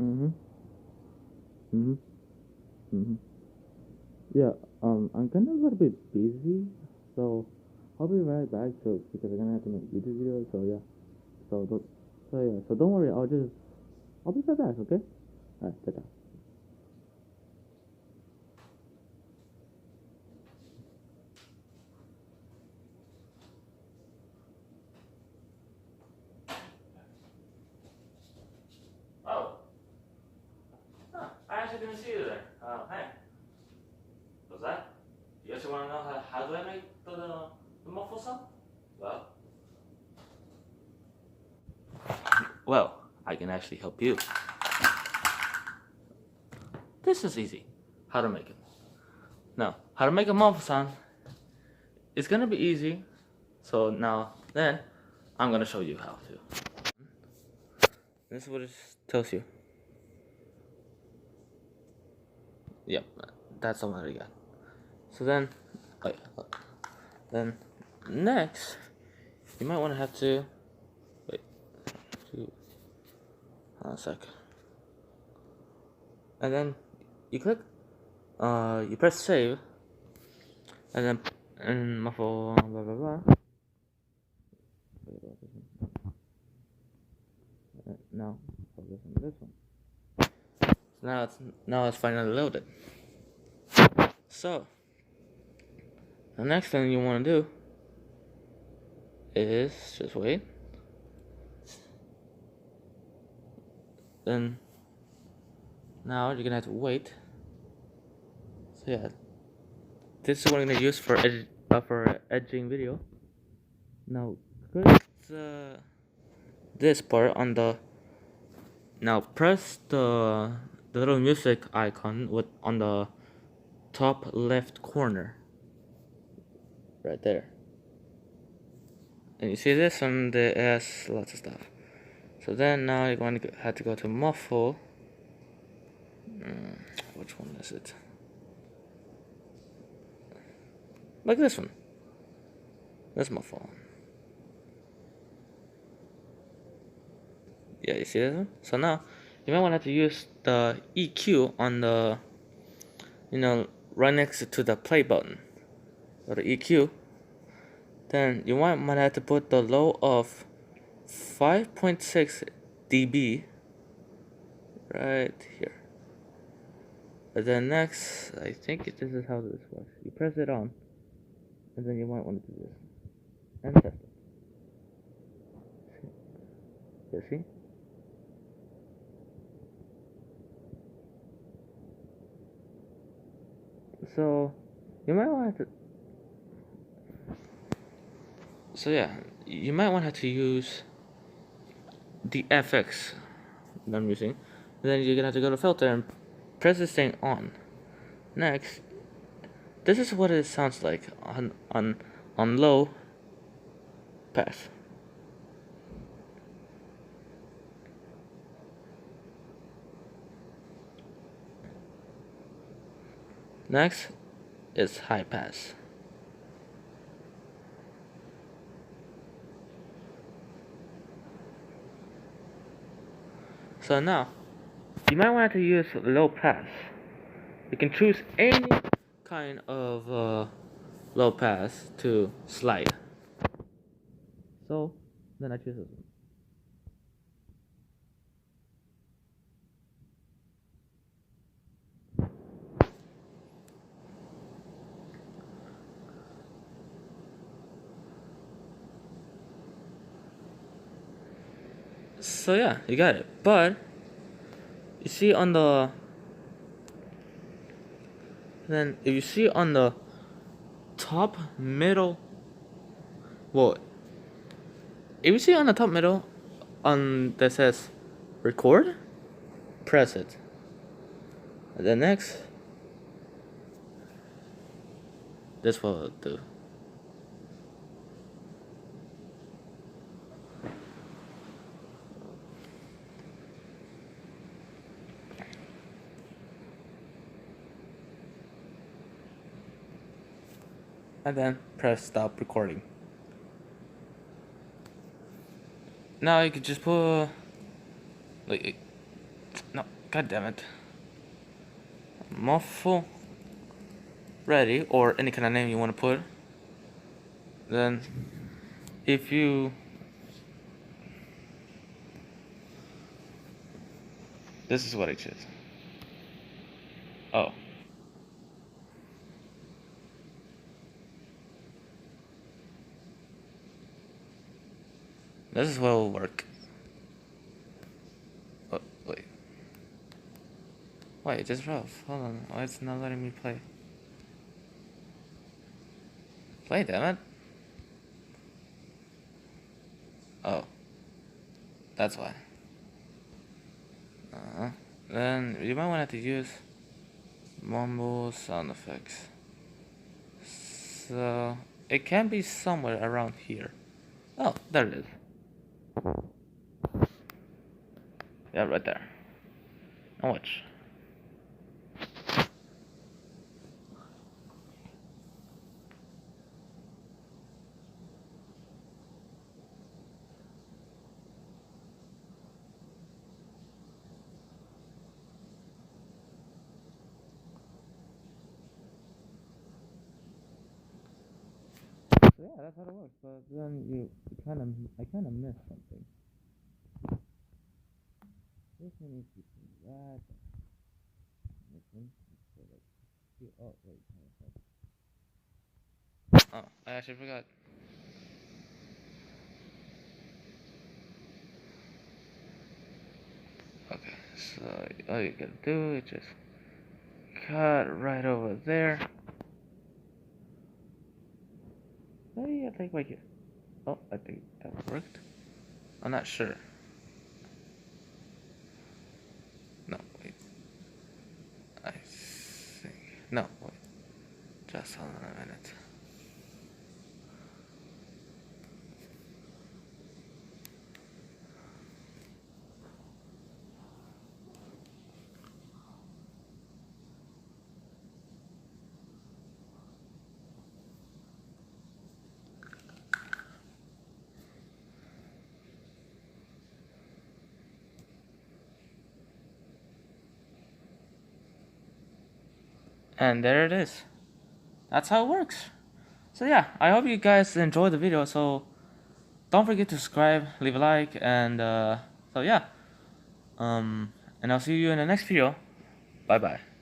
Mm-hmm. Mm-hmm. Mm-hmm. Yeah, I'm kind of a little bit busy, so I'll be right back. So because I'm gonna have to make YouTube videos. So yeah. So don't. So yeah. So don't worry. I'll be right back. Okay. All right. Ta-ta. Oh, huh. I actually didn't see you there. Hey, what's that? You actually want to know how do I make the muffle sound? Well, well, I can actually help you. This is easy. How to make it. Now, how to make a muffle sound is gonna be easy. So now, then, I'm gonna show you how to. This is what it tells you. Yep, that's the one I got. So then, wait, then next, you might want to have to wait. Hold on a sec. And then you click, you press save, and then muffle blah blah blah. Now focus on this one. Now it's finally loaded. So the next thing you want to do is just wait. Then now you're gonna have to wait. So yeah, this is what I'm gonna use for editing video. Now click this part on the. Now press the little music icon with on the top left corner, right there. And you see this, and it has lots of stuff. So then now you're going to have to go to Muffle. Which one is it? Like this one. This Muffle. Yeah, you see this one? So now you might want to have to use the EQ on the, right next to the play button. Or the EQ. Then you might have to put the low of 5.6 dB right here. And then next, I think this is how this works. You press it on, and then you might want to do this and test it. You see? So you might want to. So yeah, you might want to use the FX that I'm using. And then you're gonna have to go to filter and press this thing on. Next, this is what it sounds like on low pass. Next is high pass. So now, you might want to use low pass. You can choose any kind of low pass to slide. So then I choose this one. So yeah, you got it. But you see on the then if you see on the top middle, well, if you see on the top middle on that says record, press it. And then next, this will do. And then press stop recording. Now you can just put like No, god damn it. Muffle ready, or any kind of name you want to put. Then, if you this is what I choose. Oh. This is what will work. Oh, wait. Wait, just rough. Hold on. Why it's not letting me play? Play, damn it. Oh. That's why. Then you might want to use mumble sound effects. So it can be somewhere around here. Oh, there it is. Yeah, right there. Now watch. So yeah, that's how it works. But then I kind of missed something. This one needs to be that. This one needs to like. Oh wait, oh, I actually forgot. Okay, so all you gotta do is just cut right over there. Maybe I think right here. Oh, I think that worked. I'm not sure. No, wait. I think. No, wait. Just hold on a minute. And there it is. That's how it works. So yeah, I hope you guys enjoyed the video. So don't forget to subscribe, leave a like, and so yeah. And I'll see you in the next video. Bye bye.